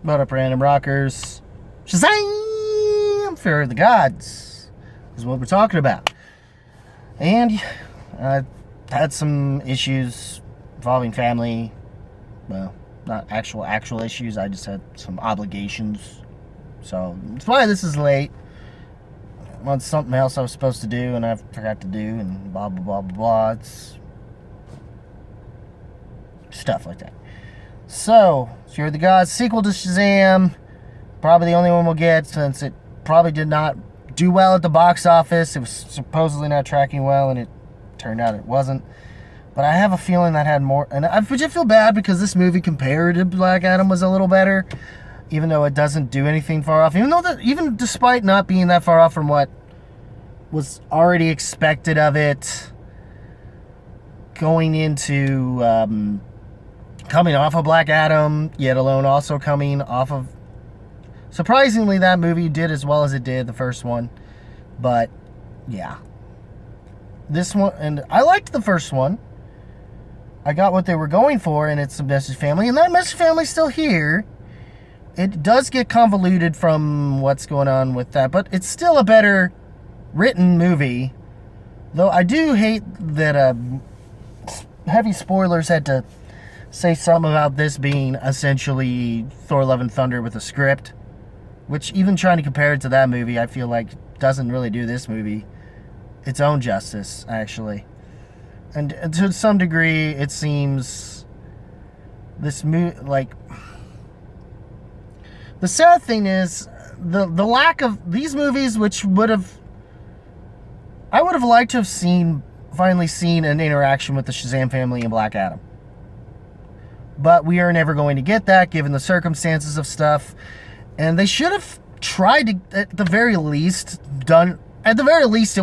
What up, random rockers? Shazam! Fear of the Gods is what we're talking about. And I had some issues involving family. Well, not actual issues. I just had some obligations. So that's why this is late. On something else I was supposed to do and I forgot to do and blah blah blah blah blah. It's stuff like that. So, Fear of the Gods, sequel to Shazam. Probably the only one we'll get since it probably did not do well at the box office. It was supposedly not tracking well, and it turned out it wasn't. But I have a feeling that had more. And I just feel bad because this movie compared to Black Adam was a little better, even though it doesn't do anything far off. Even despite not being that far off from what was already expected of it, going into. Coming off of Black Adam, yet alone also coming off of... Surprisingly, that movie did as well as it did, the first one. But, yeah. This one... And I liked the first one. I got what they were going for, and it's a message family. And that message family's still here. It does get convoluted from what's going on with that. But it's still a better written movie. Though I do hate that heavy spoilers had to... say something about this being essentially Thor Love and Thunder with a script, which even trying to compare it to that movie, I feel like doesn't really do this movie its own justice, actually. And to some degree, it seems this movie, like, the sad thing is the lack of these movies, which I would have liked to have finally seen an interaction with the Shazam family and Black Adam. But we are never going to get that, given the circumstances of stuff. And they should have tried to, at the very least, it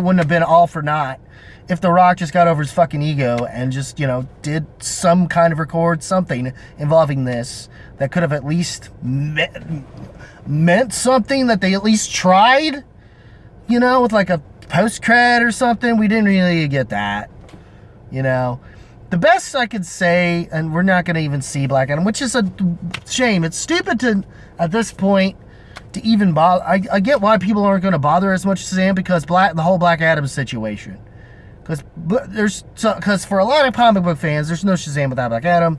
wouldn't have been all for naught if The Rock just got over his fucking ego and just, did some kind of record something involving this that could have at least meant something, that they at least tried, with like a post-cred or something. We didn't really get that, The best I could say, and we're not going to even see Black Adam, which is a shame. It's stupid to, at this point, to even bother. I get why people aren't going to bother as much as Shazam, because the whole Black Adam situation. Because for a lot of comic book fans, there's no Shazam without Black Adam,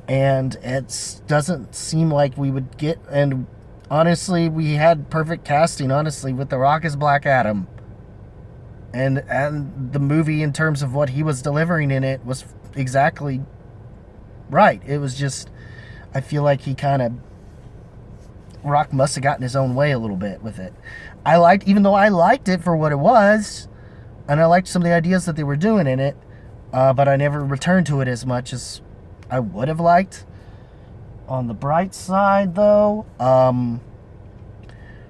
and it doesn't seem like we would get. And honestly, we had perfect casting. Honestly, with The Rock as Black Adam, and the movie in terms of what he was delivering in it was exactly right. It was just, I feel like he kind of, Rock must have gotten his own way a little bit with it. Even though I liked it for what it was, and I liked some of the ideas that they were doing in it, but I never returned to it as much as I would have liked. On the bright side, though,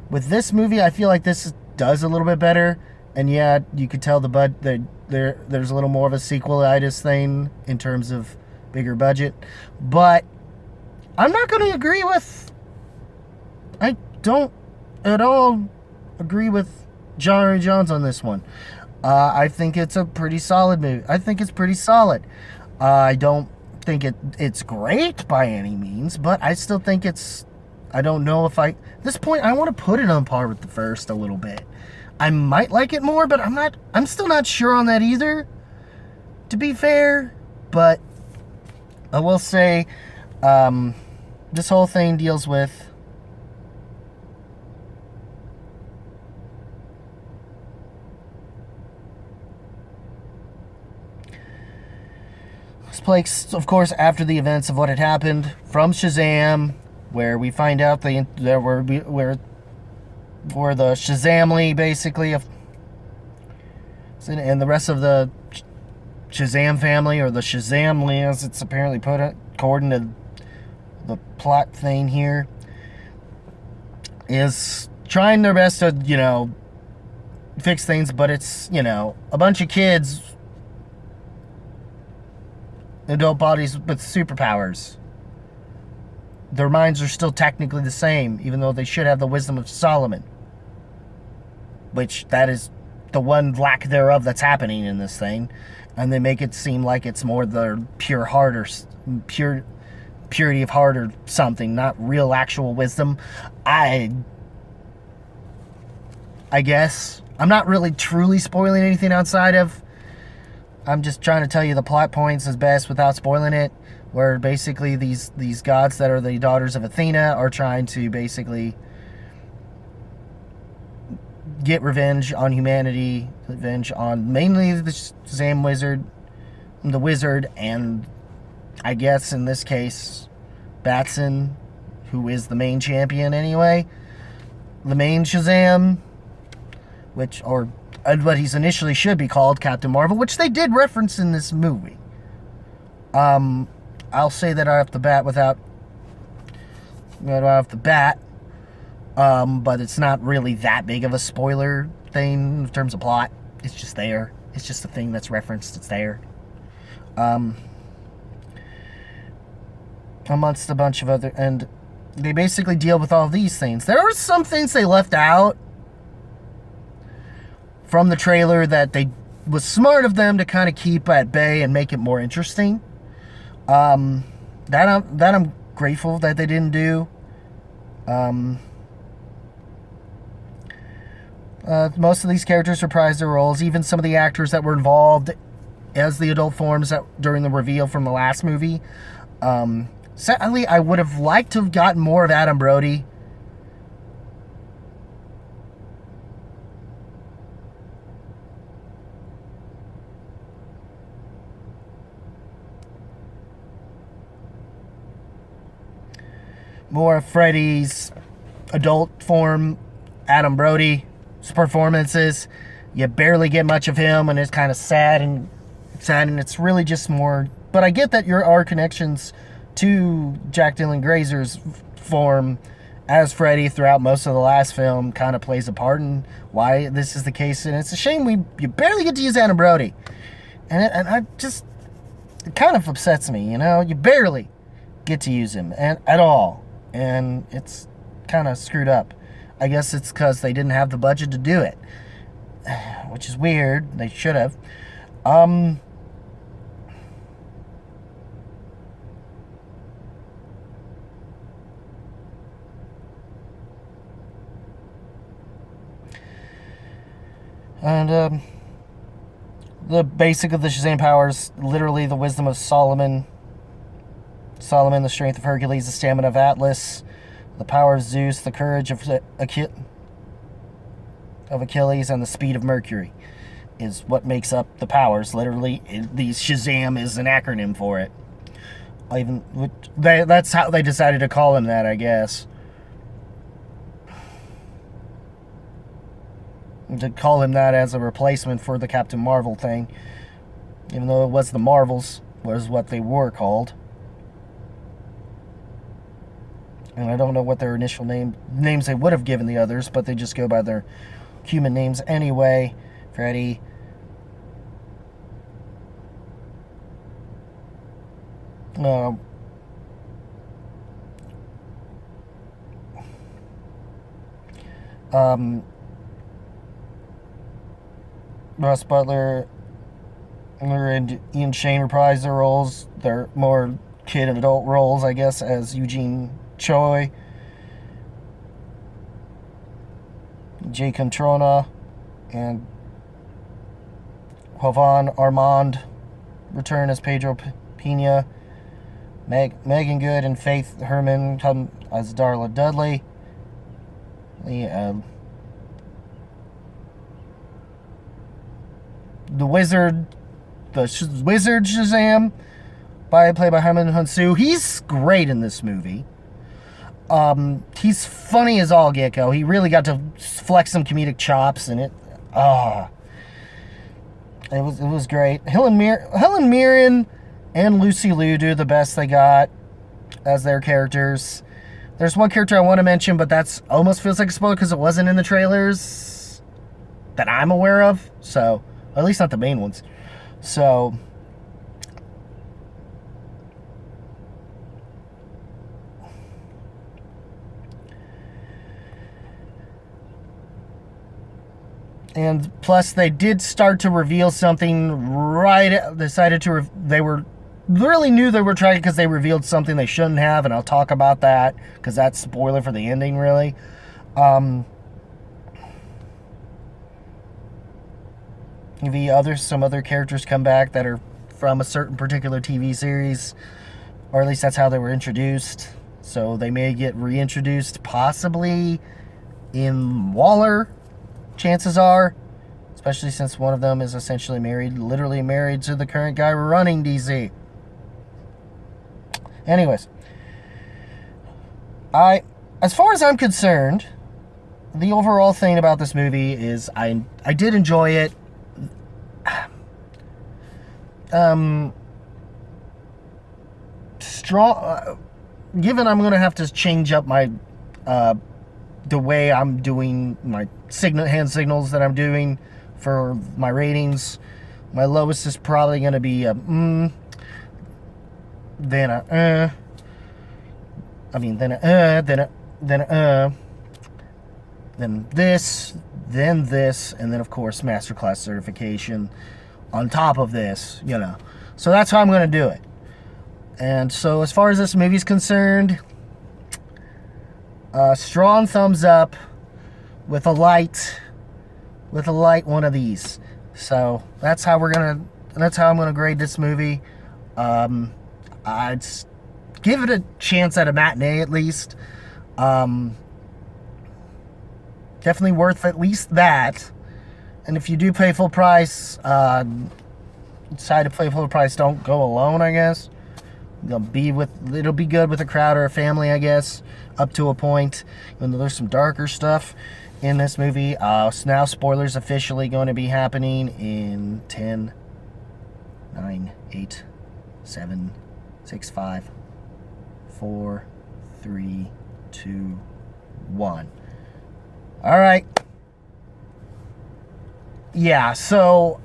with this movie, I feel like this does a little bit better. And yeah, you could tell there's a little more of a sequelitis thing in terms of bigger budget. But I'm not going to agree with... I don't at all agree with John Jones on this one. I think it's a pretty solid movie. I think it's pretty solid. I don't think it's great by any means, but I still think it's... I don't know if at this point, I want to put it on par with the first a little bit. I might like it more, but I'm still not sure on that either, to be fair. But I will say, this whole thing deals with this place, of course, after the events of what had happened from Shazam, where we find out where the Shazamly, basically, and the rest of the Shazam family, or the Shazamly, as it's apparently put it, according to the plot thing here, is trying their best to, fix things, but it's, a bunch of kids, adult bodies with superpowers. Their minds are still technically the same, even though they should have the wisdom of Solomon. Which, that is the one lack thereof that's happening in this thing. And they make it seem like it's more the pure heart or pure purity of heart or something, not real actual wisdom. I guess I'm not really truly spoiling anything outside of. I'm just trying to tell you the plot points as best without spoiling it. Where basically these gods that are the daughters of Athena are trying to basically get revenge on humanity, revenge on mainly the Shazam wizard, the wizard, and I guess in this case, Batson, who is the main champion anyway, the main Shazam, or what he's initially should be called, Captain Marvel, which they did reference in this movie. I'll say that off the bat but it's not really that big of a spoiler thing in terms of plot. It's just there. It's just a thing that's referenced. It's there. Amongst a bunch of other, and they basically deal with all these things. There are some things they left out from the trailer that they was smart of them to kind of keep at bay and make it more interesting. That I'm grateful that they didn't do. Most of these characters reprised their roles. Even some of the actors that were involved as the adult forms during the reveal from the last movie. Sadly, I would have liked to have gotten more of Adam Brody. More of Freddy's adult form, Adam Brody's performances. You barely get much of him, and it's kind of sad, and it's really just more. But I get that there are connections to Jack Dylan Grazer's form as Freddy throughout most of the last film, kind of plays a part in why this is the case, and it's a shame you barely get to use Adam Brody, and I just, it kind of upsets me, you barely get to use him at all, and it's kind of screwed up. I guess it's because they didn't have the budget to do it, which is weird. They should have. And the basic of the Shazam powers, literally the wisdom of Solomon, the strength of Hercules, the stamina of Atlas, the power of Zeus, the courage of Achilles, and the speed of Mercury is what makes up the powers. Literally, these Shazam is an acronym for it. That's how they decided to call him that, I guess. To call him that as a replacement for the Captain Marvel thing, even though it was the Marvels, was what they were called. And I don't know what their initial names they would have given the others, but they just go by their human names anyway. Freddy, Russ Butler and Ian Shane reprised their roles. They're more kid and adult roles, I guess, as Eugene Choi, Jay Controna, and Jovan Armand return as Pedro Pena. Megan Good and Faith Herman come as Darla Dudley. The Wizard Shazam, played by Herman Hunsu. He's great in this movie. He's funny as all get-go. He really got to flex some comedic chops, and it was great. Helen Mirren and Lucy Liu do the best they got as their characters. There's one character I want to mention, but that's almost feels like a spoiler because it wasn't in the trailers that I'm aware of. So, at least not the main ones. So, and plus they did start to reveal something they were really knew they were trying because they revealed something they shouldn't have, and I'll talk about that because that's spoiler for the ending, really. Some other characters come back that are from a certain particular TV series, or at least that's how they were introduced. So they may get reintroduced, possibly in Waller, chances are, especially since one of them is essentially married, literally married to the current guy running DC. Anyways, as far as I'm concerned, the overall thing about this movie is I did enjoy it. Given I'm gonna have to change up my the way I'm doing my hand signals that I'm doing for my ratings, my lowest is probably gonna be a then a then this, and then of course masterclass certification on top of this, So that's how I'm going to do it. And so as far as this movie's concerned, strong thumbs up with a light one of these. So that's how I'm going to grade this movie. I'd give it a chance at a matinee at least. Definitely worth at least that. And if you do pay full price, decide to pay full price, don't go alone, I guess. It'll be good with a crowd or a family, I guess, up to a point. Even though there's some darker stuff in this movie. So now spoilers officially going to be happening in 10, 9, 8, 7, 6, 5, 4, 3, 2, 1. All right. Yeah, so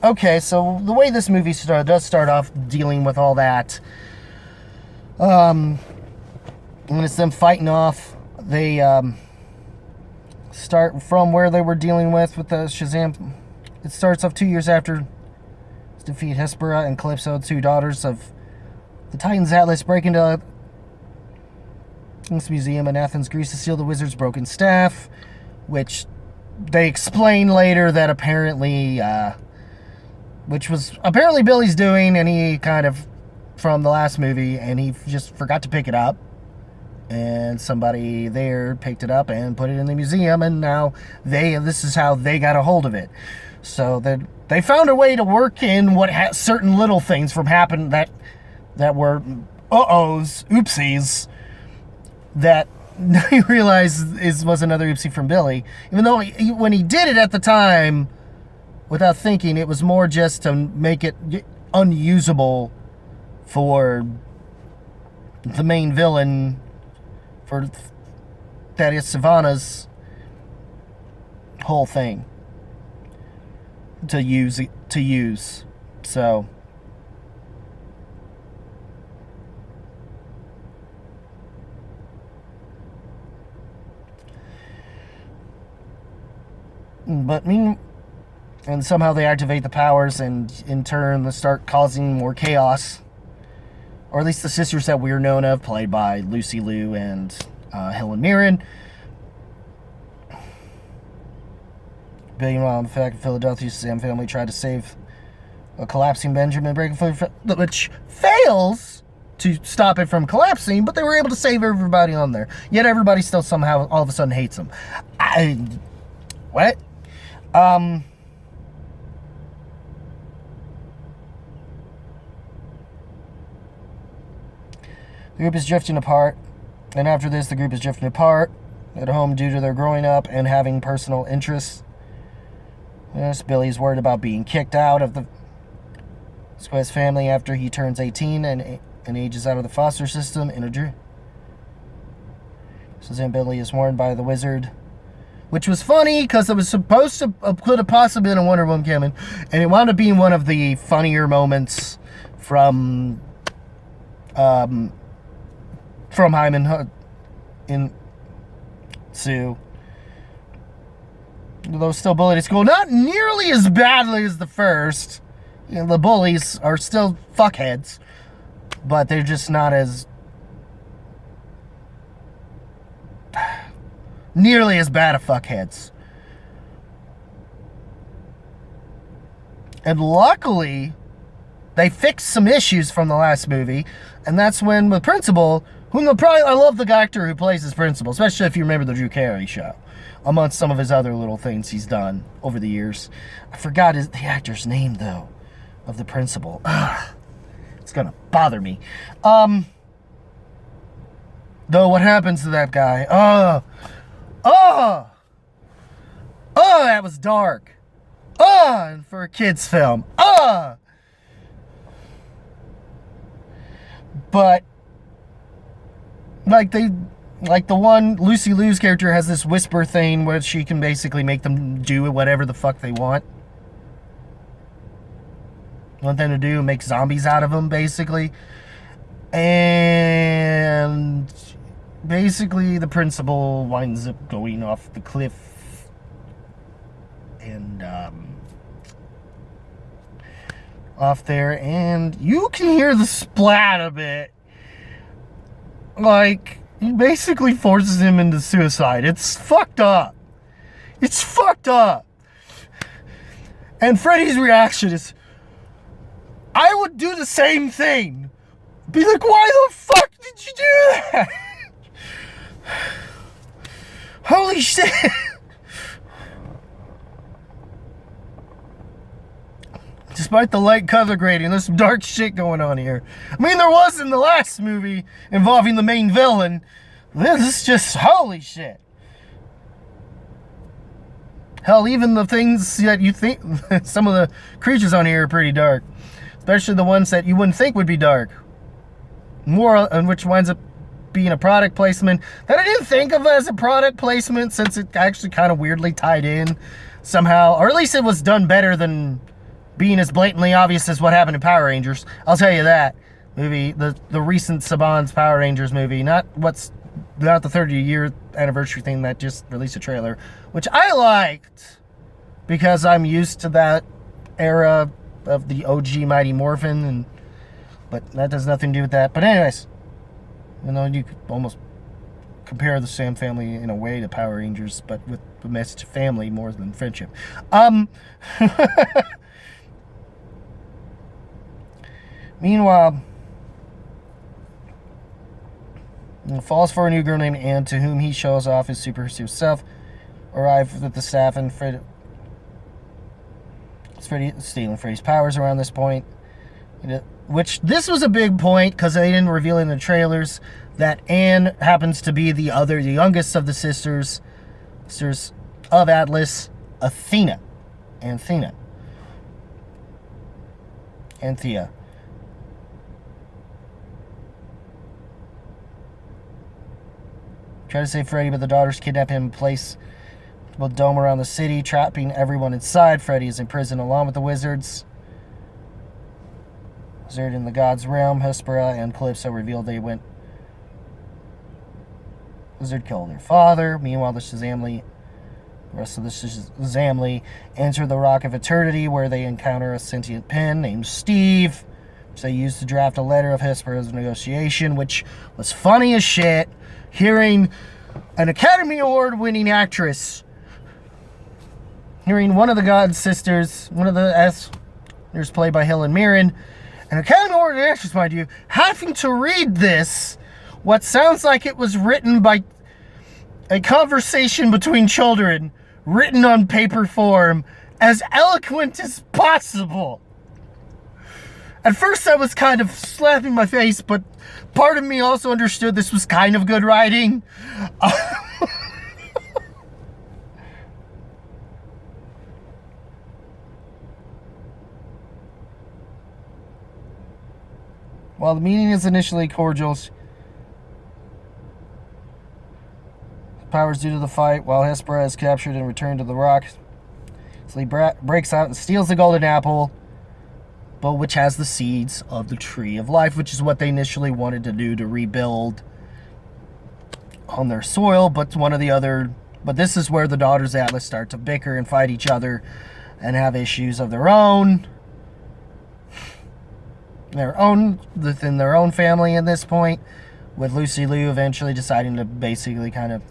the way this movie does start off dealing with all that, when it's them fighting off, they start from where they were dealing with the Shazam. It starts off 2 years after defeat Hespera and Calypso, two daughters of the Titans Atlas, break into this museum in Athens, Greece to steal the wizard's broken staff, which they explain later that apparently, which was apparently Billy's doing, and he kind of, from the last movie, and he just forgot to pick it up, and somebody there picked it up and put it in the museum, and now this is how they got a hold of it. So they found a way to work in what certain little things from happening that were oopsies, that I realized was another oopsie from Billy. Even though when he did it at the time, without thinking, it was more just to make it unusable for the main villain, for Thaddeus Savannah's whole thing to use. So and somehow they activate the powers, and in turn they start causing more chaos. Or at least the sisters that we're known of, played by Lucy Liu and Helen Mirren. Meanwhile, in fact, Philadelphia's Shazam family tried to save a collapsing Benjamin Brakefield, which fails to stop it from collapsing, but they were able to save everybody on there. Yet everybody still somehow all of a sudden hates them. What? The group is drifting apart, and after this, the group is drifting apart at home due to their growing up and having personal interests. Yes, Billy's worried about being kicked out of the Square's family after he turns 18 and ages out of the foster system in a dream. So then Billy is warned by the wizard, which was funny because it was supposed to could have possibly been a Wonder Woman coming, and it wound up being one of the funnier moments from Hyman in Sue. Though still bullied at school, not nearly as badly as the first. the bullies are still fuckheads, but they're just not as nearly as bad of fuckheads. And luckily, they fixed some issues from the last movie, and that's when the principal, I love the actor who plays his principal, especially if you remember the Drew Carey show, amongst some of his other little things he's done over the years. I forgot the actor's name, though, of the principal. Ugh, it's gonna bother me. Though, what happens to that guy? That was dark. And for a kid's film. But like the one Lucy Liu's character has this whisper thing where she can basically make them do whatever the fuck they want them to do, make zombies out of them, basically. And basically the principal winds up going off the cliff and off there, and you can hear the splat a bit. Like, he basically forces him into suicide. It's fucked up. It's fucked up. And Freddy's reaction is, I would do the same thing. Be like, why the fuck did you do that? Holy shit. Despite the light color grading, there's some dark shit going on here. I mean, there was in the last movie involving the main villain. This is just holy shit. Hell, even the things that you think, some of the creatures on here are pretty dark. Especially the ones that you wouldn't think would be dark. More, and which winds up being a product placement that I didn't think of as a product placement, since it actually kind of weirdly tied in somehow. Or at least it was done better than being as blatantly obvious as what happened in Power Rangers. I'll tell you that. Movie, the recent Saban's Power Rangers movie, not the 30-year anniversary thing that just released a trailer, which I liked because I'm used to that era of the OG Mighty Morphin, but that has nothing to do with that. But anyways, you know, you could almost compare the Sam family in a way to Power Rangers, but with the message of family more than friendship. Meanwhile, he falls for a new girl named Anne, to whom he shows off his superhero self. Arrive with the staff, and Freddy stealing Freddy's powers around this point. Which, this was a big point, because they didn't reveal in the trailers that Anne happens to be the youngest of the sisters of Atlas, Anthea. Try to save Freddy, but the daughters kidnap him and place a dome around the city, trapping everyone inside. Freddy is in prison along with the wizards. Wizard in the God's realm, Hespera and Calypso revealed they went. Wizard killed their father. Meanwhile, the rest of the Shazamly enter the Rock of Eternity, where they encounter a sentient pen named Steve, which they used to draft a letter of Hespera's negotiation, which was funny as shit. Hearing an Academy Award-winning actress, hearing one of the God sisters, one of the Esther's played by Helen Mirren, an Academy Award-winning actress, mind you, having to read this, what sounds like it was written by a conversation between children, written on paper form, as eloquent as possible. At first I was kind of slapping my face, but part of me also understood this was kind of good writing. While the meeting is initially cordial, powers due to the fight, while Hespera is captured and returned to the Rock. So he breaks out and steals the golden apple, but which has the seeds of the Tree of Life, which is what they initially wanted to do to rebuild on their soil. But this is where the daughters of Atlas start to bicker and fight each other and have issues of their own. within their own family at this point, with Lucy Liu eventually deciding to basically kind of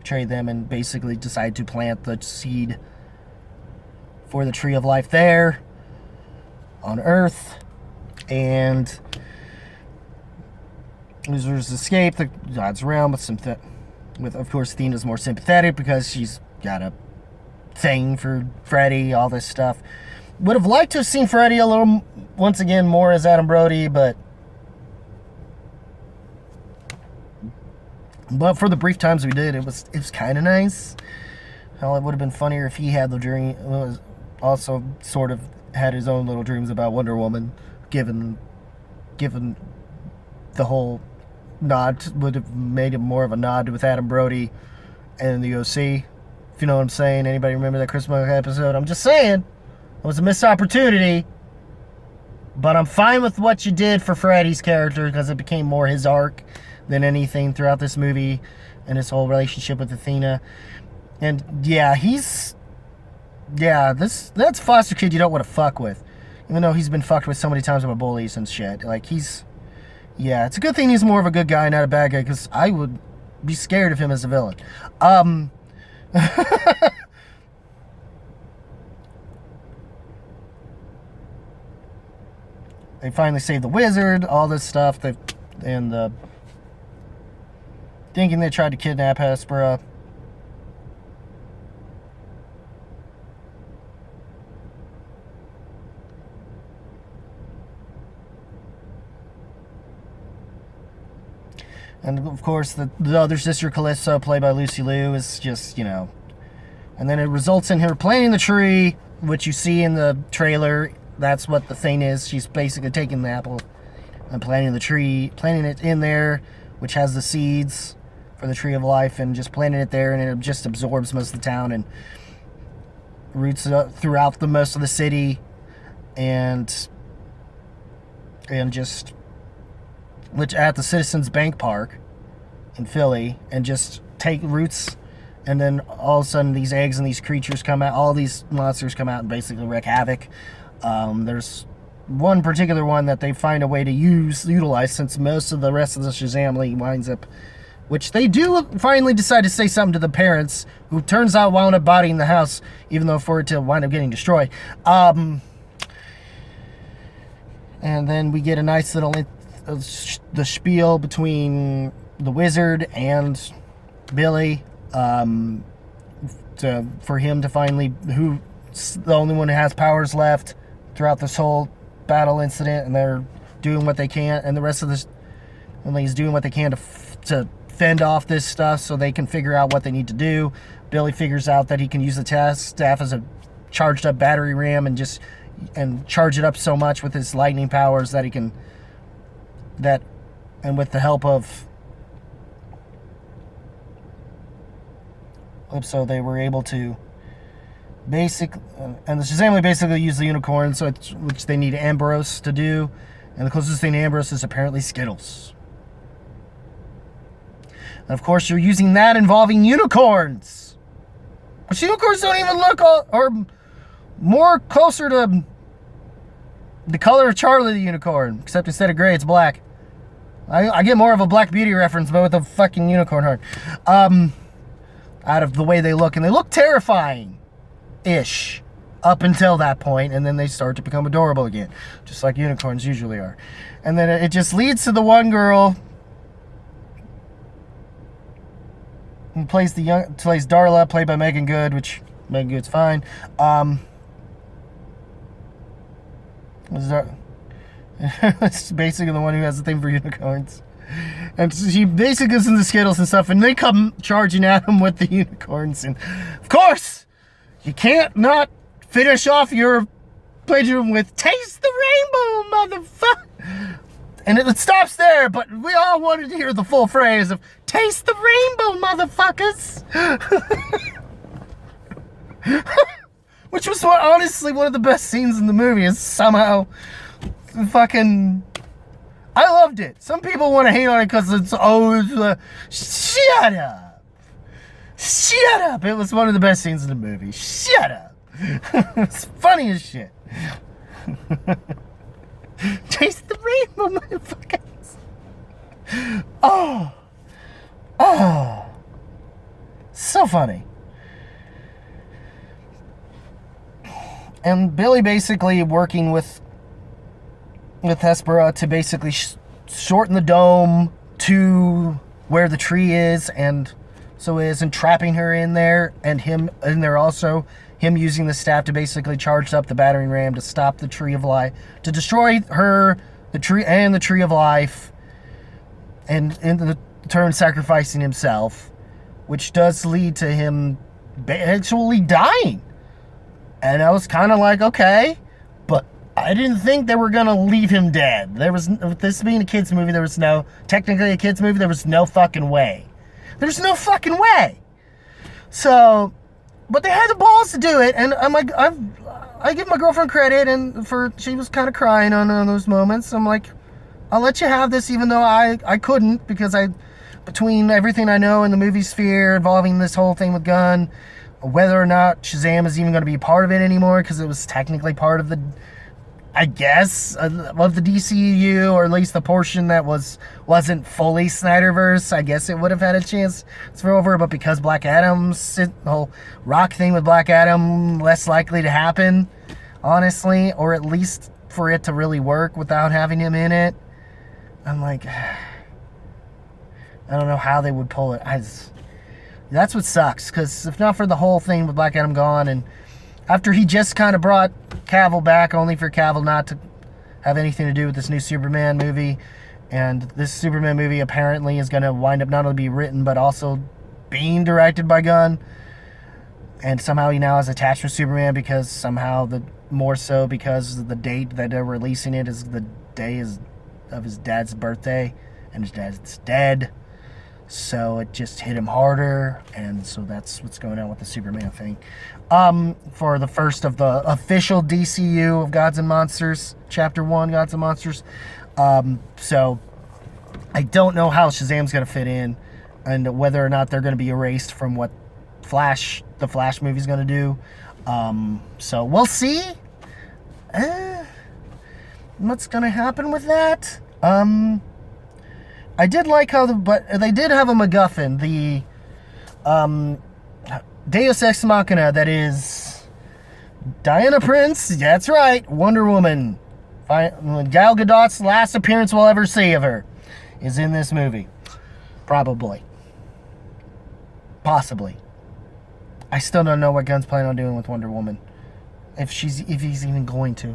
trade them and basically decide to plant the seed for the tree of life there on Earth. And losers escape the God's realm with of course Athena's more sympathetic because she's got a thing for Freddy, all this stuff. Would have liked to have seen Freddy a little, once again, more as Adam Brody, but for the brief times we did, it was kind of nice. Hell, it would have been funnier if he had the dream, was also sort of had his own little dreams about Wonder Woman, given the whole nod, would have made it more of a nod with Adam Brody and the OC, if you know what I'm saying. Anybody remember that Chris Monk episode? I'm just saying, it was a missed opportunity, but I'm fine with what you did for Freddy's character because it became more his arc than anything throughout this movie and his whole relationship with Athena. And yeah, that's a foster kid you don't want to fuck with, even though he's been fucked with so many times by bullies and shit. Like, it's a good thing he's more of a good guy, not a bad guy, because I would be scared of him as a villain. They finally save the wizard, all this stuff, thinking they tried to kidnap Hespera. And of course, the other sister, Callisto, played by Lucy Liu, is just, and then it results in her planting the tree, which you see in the trailer. That's what the thing is. She's basically taking the apple and planting it in there, which has the seeds for the tree of life, and just planting it there, and it just absorbs most of the town and roots throughout most of the city, and just which at the Citizens Bank Park in Philly, and just take roots. And then all of a sudden these eggs and these creatures come out, all these monsters come out and basically wreak havoc. There's one particular one that they find a way to utilize, since most of the rest of the Shazam League winds up, which they do finally decide to say something to the parents, who turns out wound up bodying the house, even though for it to wind up getting destroyed. And then we get a nice little the spiel between the wizard and Billy, for him to finally, who's the only one who has powers left throughout this whole battle incident, and they're doing what they can, and the rest of this, and he's doing what they can to fend off this stuff so they can figure out what they need to do. Billy figures out that he can use the staff as a charged up battery ram and charge it up so much with his lightning powers that he can, and with the help of so they were able to and the Shazam basically use the unicorn, which they need Ambrose to do, and the closest thing to Ambrose is apparently Skittles. And of course, you're using that involving unicorns, which unicorns don't even look or more closer to the color of Charlie the unicorn, except instead of gray, it's black. I get more of a Black Beauty reference, but with a fucking unicorn heart. Out of the way they look, and they look terrifying-ish up until that point, and then they start to become adorable again, just like unicorns usually are. And then it just leads to the one girl who plays Darla, played by Megan Good, which Megan Good's fine. It's basically the one who has the thing for unicorns. And she basically gives them the Skittles and stuff, and they come charging at him with the unicorns. And of course, you can't not finish off your plagiarism with "Taste the rainbow, motherfucker." And it stops there, but we all wanted to hear the full phrase of "Taste the rainbow, motherfuckers." Which was honestly one of the best scenes in the movie, is somehow fucking... I loved it. Some people want to hate on it because shut up. Shut up. It was one of the best scenes in the movie. Shut up. It's funny as shit. chase the rainbow, motherfuckers. Oh, so funny. And Billy basically working with Hespera to basically shorten the dome to where the tree is, and trapping her in there, and him in there also. Him using the staff to basically charge up the battering ram to stop the tree of life, to destroy her, the tree, and the tree of life, and in the turn sacrificing himself, which does lead to him actually dying. And I was kind of like, okay, but I didn't think they were gonna leave him dead. With this being a kids movie, there was no fucking way. There's no fucking way. So. But they had the balls to do it, and I'm like, I give my girlfriend credit, and she was kind of crying on those moments. I'm like, I'll let you have this, even though I couldn't, because between everything I know in the movie sphere involving this whole thing with Gunn, whether or not Shazam is even going to be part of it anymore, because it was technically part of the DCU, or at least the portion that wasn't fully Snyderverse. I guess it would have had a chance to throw over, but because Black Adam's, the whole rock thing with Black Adam, less likely to happen, honestly, or at least for it to really work without having him in it. I'm like, I don't know how they would pull it. That's what sucks, because if not for the whole thing with Black Adam gone, and after he just kind of brought Cavill back, only for Cavill not to have anything to do with this new Superman movie. And this Superman movie apparently is going to wind up not only be written, but also being directed by Gunn. And somehow he now has attached with Superman, because more so because the date that they're releasing it is the day of his dad's birthday, and his dad's dead. So it just hit him harder, and so that's what's going on with the Superman thing. For the first of the official DCU of Gods and Monsters, Chapter 1, Gods and Monsters. So I don't know how Shazam's going to fit in, and whether or not they're going to be erased from what the Flash movie's going to do. So we'll see what's going to happen with that. I did like but they did have a MacGuffin, the Deus Ex Machina, that is Diana Prince. That's right, Wonder Woman. Gal Gadot's last appearance we'll ever see of her is in this movie. Probably. Possibly. I still don't know what Gunn's planning on doing with Wonder Woman. If he's even going to.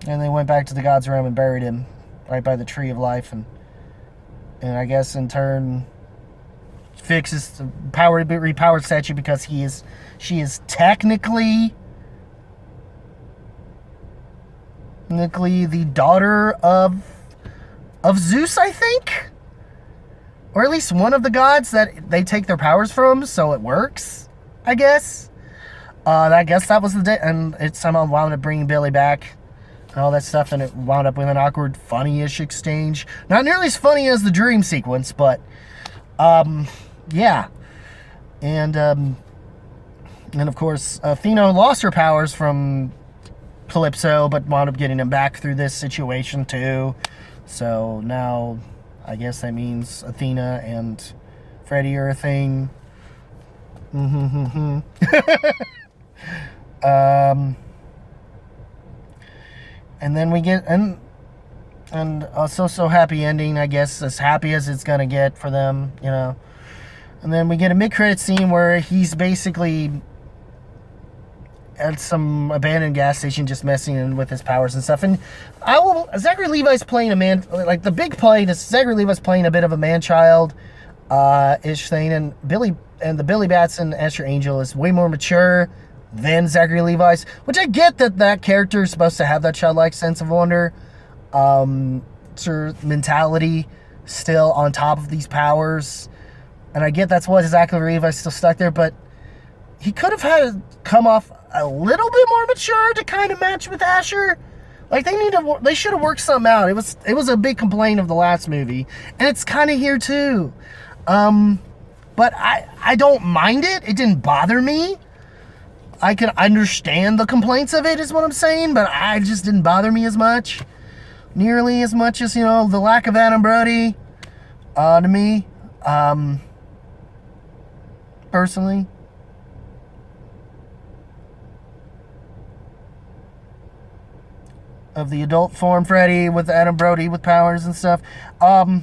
And they went back to the God's Realm and buried him right by the Tree of Life, and I guess in turn fixes the repowered statue, because she is technically the daughter of Zeus, I think, or at least one of the gods that they take their powers from, so it works, I guess. I guess that was the day, and it somehow wound up bringing Billy back and all that stuff, and it wound up with an awkward, funny-ish exchange. Not nearly as funny as the dream sequence, but yeah. And of course, Athena lost her powers from Calypso, but wound up getting them back through this situation too. So now, I guess that means Athena and Freddy are a thing. And then we get and so happy ending, I guess, as happy as it's gonna get for them, you know. And then we get a mid-credit scene where he's basically at some abandoned gas station just messing with his powers and stuff. And Zachary Levi's playing a man, like the big play is Zachary Levi's playing a bit of a man-child ish thing, and the Billy Batson Asher Angel is way more mature than Zachary Levi's, which I get that character is supposed to have that childlike sense of wonder, sort of mentality still on top of these powers, and I get that's what Zachary Levi's still stuck there, but he could have had come off a little bit more mature to kind of match with Asher. Like they should have worked something out. It was a big complaint of the last movie, and it's kind of here too. But I don't mind it. It didn't bother me. I can understand the complaints of it, is what I'm saying, but I just didn't bother me as much. Nearly as much as, the lack of Adam Brody, to me, personally. Of the adult form Freddy with Adam Brody with powers and stuff. But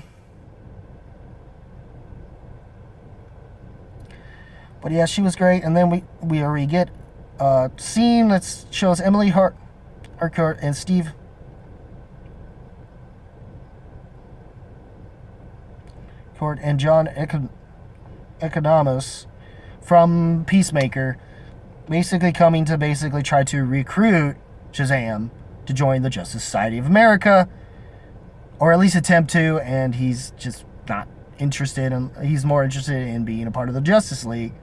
yeah, she was great. And then we get a scene that shows Emily Harcourt and Steve Court and John Economos from Peacemaker basically coming to basically try to recruit Shazam to join the Justice Society of America, or at least attempt to, and he's just not interested in, he's more interested in being a part of the Justice League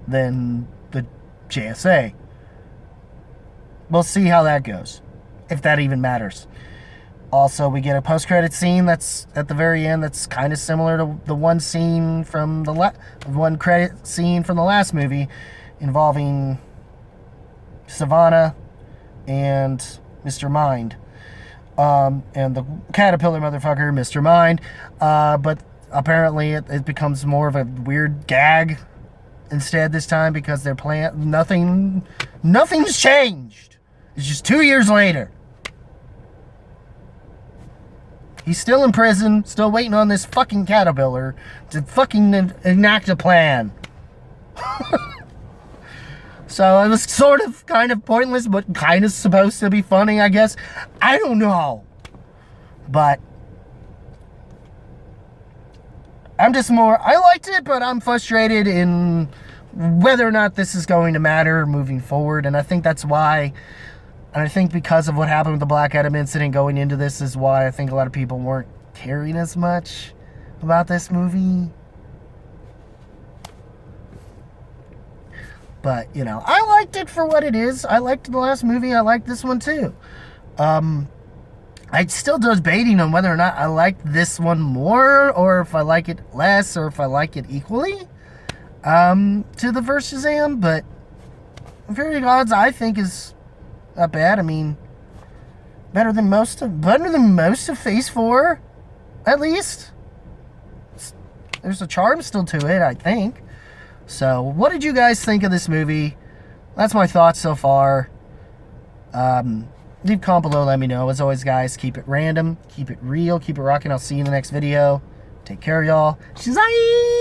than the JSA. We'll see how that goes, if that even matters. Also, we get a post-credit scene that's at the very end that's kind of similar to the one scene from the one credit scene from the last movie, involving Savannah and Mr. Mind, and the caterpillar motherfucker, Mr. Mind, but apparently it becomes more of a weird gag instead this time, because they're playing nothing's changed. It's just 2 years later. He's still in prison, still waiting on this fucking caterpillar to fucking enact a plan. So it was sort of kind of pointless, but kind of supposed to be funny, I guess. I don't know. But I liked it, but I'm frustrated in whether or not this is going to matter moving forward. And I think that's why, and I think because of what happened with the Black Adam incident going into this, is why I think a lot of people weren't caring as much about this movie. But, I liked it for what it is. I liked the last movie. I liked this one, too. I'm still debating on whether or not I liked this one more, or if I like it less, or if I like it equally to the first Shazam. But Very Gods, I think, is not bad. I mean, better than most of Phase 4, at least. There's a charm still to it, I think. So, what did you guys think of this movie? That's my thoughts so far. Leave a comment below, let me know. As always, guys, keep it random, keep it real, keep it rocking. I'll see you in the next video. Take care, y'all. Shazam!